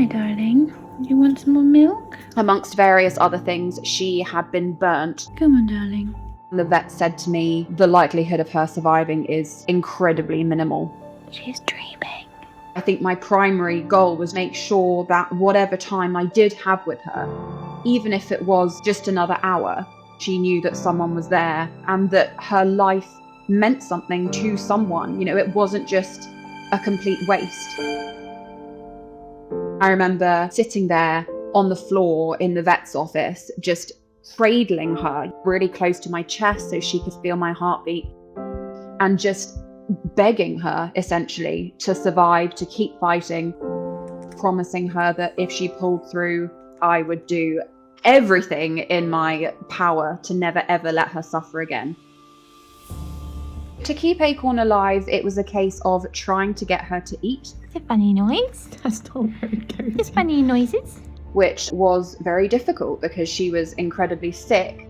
my darling. Do you want some more milk? Amongst various other things, she had been burnt. Come on, darling. The vet said to me the likelihood of her surviving is incredibly minimal. She's dreaming. I think my primary goal was make sure that whatever time I did have with her, even if it was just another hour, she knew that someone was there and that her life meant something to someone. You know, it wasn't just a complete waste. I remember sitting there on the floor in the vet's office, just cradling her really close to my chest so she could feel my heartbeat, and just begging her essentially to survive, to keep fighting, promising her that if she pulled through, I would do everything in my power to never ever let her suffer again. To keep Acorn alive, it was a case of trying to get her to eat. It's a funny noise. That's not where it goes. It's funny noises. Which was very difficult because she was incredibly sick.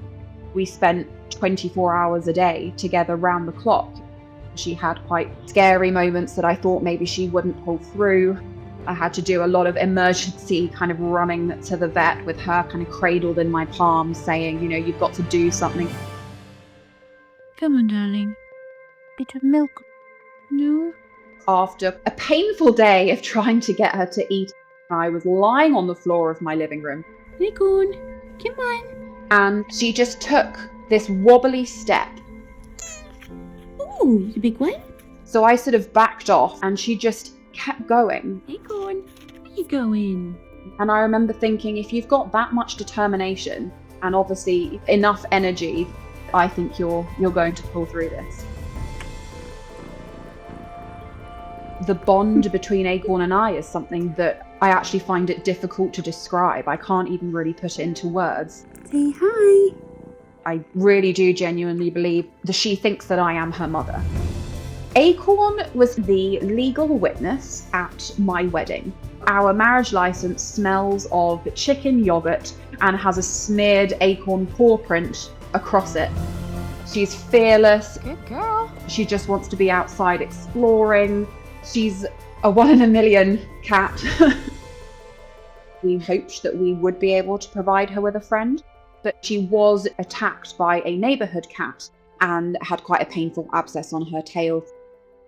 We spent 24 hours a day together round the clock. She had quite scary moments that I thought maybe she wouldn't pull through. I had to do a lot of emergency kind of running to the vet with her kind of cradled in my palms saying, you know, you've got to do something. Come on, darling. Bit of milk. No? After a painful day of trying to get her to eat, I was lying on the floor of my living room. Acorn, come on. And she just took this wobbly step. Ooh, it's a big one. So I sort of backed off and she just kept going. Acorn, where you going? And I remember thinking, if you've got that much determination and obviously enough energy, I think you're going to pull through this. The bond between Acorn and I is something that I actually find it difficult to describe. I can't even really put it into words. Say hi. I really do genuinely believe that she thinks that I am her mother. Acorn was the legal witness at my wedding. Our marriage license smells of chicken yogurt and has a smeared Acorn paw print across it. She's fearless. Good girl. She just wants to be outside exploring. She's a 1 in a million cat. We hoped that we would be able to provide her with a friend, but she was attacked by a neighbourhood cat and had quite a painful abscess on her tail.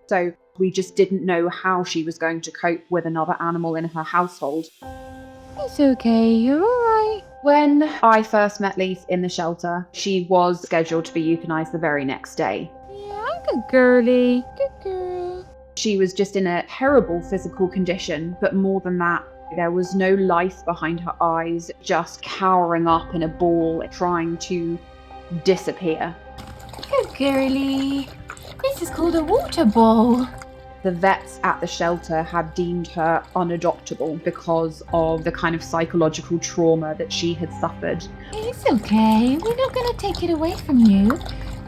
So we just didn't know how she was going to cope with another animal in her household. It's okay, you're alright. When I first met Leaf in the shelter, she was scheduled to be euthanized the very next day. Yeah, good girly. Good girl. She was just in a terrible physical condition, but more than that, there was no life behind her eyes, just cowering up in a ball, trying to disappear. Good girly. This is called a water ball. The vets at the shelter had deemed her unadoptable because of the kind of psychological trauma that she had suffered. It's okay. We're not going to take it away from you.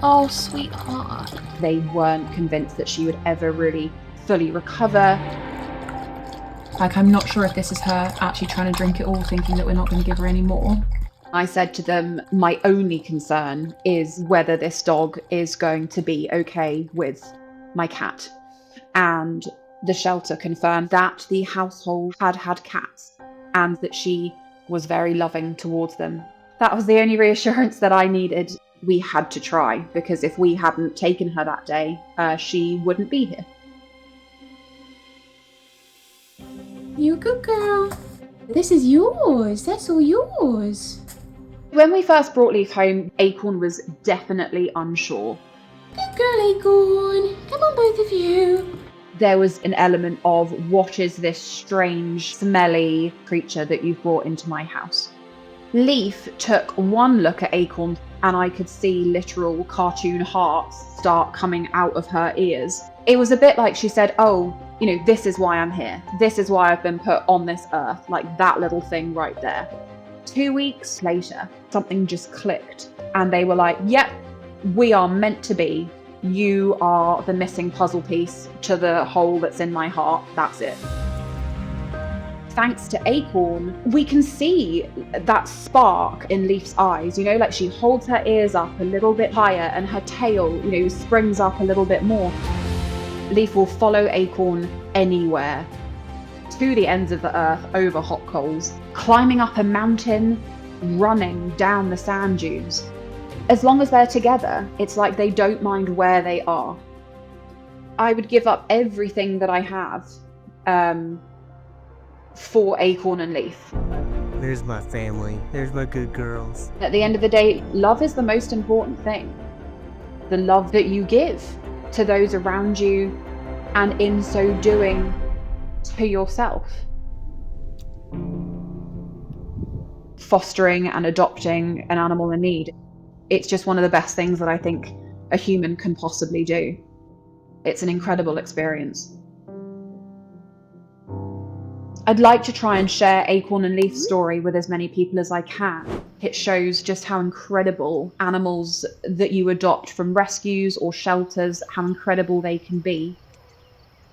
Oh, sweetheart. They weren't convinced that she would ever really fully recover. Like, I'm not sure if this is her actually trying to drink it all, thinking that we're not going to give her any more. I said to them, my only concern is whether this dog is going to be okay with my cat. And the shelter confirmed that the household had cats and that she was very loving towards them. That was the only reassurance that I needed. We had to try, because if we hadn't taken her that day, she wouldn't be here. You good girl. This is yours. That's all yours. When we first brought Leaf home, Acorn was definitely unsure. Good girl, Acorn. Come on, both of you. There was an element of, what is this strange, smelly creature that you've brought into my house? Leaf took one look at Acorn and I could see literal cartoon hearts start coming out of her ears. It was a bit like she said, oh, you know, this is why I'm here. This is why I've been put on this earth, like that little thing right there. 2 weeks later, something just clicked and they were like, yep, we are meant to be. You are the missing puzzle piece to the hole that's in my heart. That's it. Thanks to Acorn, we can see that spark in Leaf's eyes, you know, like she holds her ears up a little bit higher and her tail, you know, springs up a little bit more. Leaf will follow Acorn anywhere. to the ends of the earth over hot coals, climbing up a mountain, running down the sand dunes. As long as they're together, it's like they don't mind where they are. I would give up everything that I have for Acorn and Leaf. There's my family. There's my good girls. At the end of the day, love is the most important thing. The love that you give to those around you, and in so doing, to yourself. Fostering and adopting an animal in need, it's just one of the best things that I think a human can possibly do. It's an incredible experience. I'd like to try and share Acorn and Leaf's story with as many people as I can. It shows just how incredible animals that you adopt from rescues or shelters, how incredible they can be.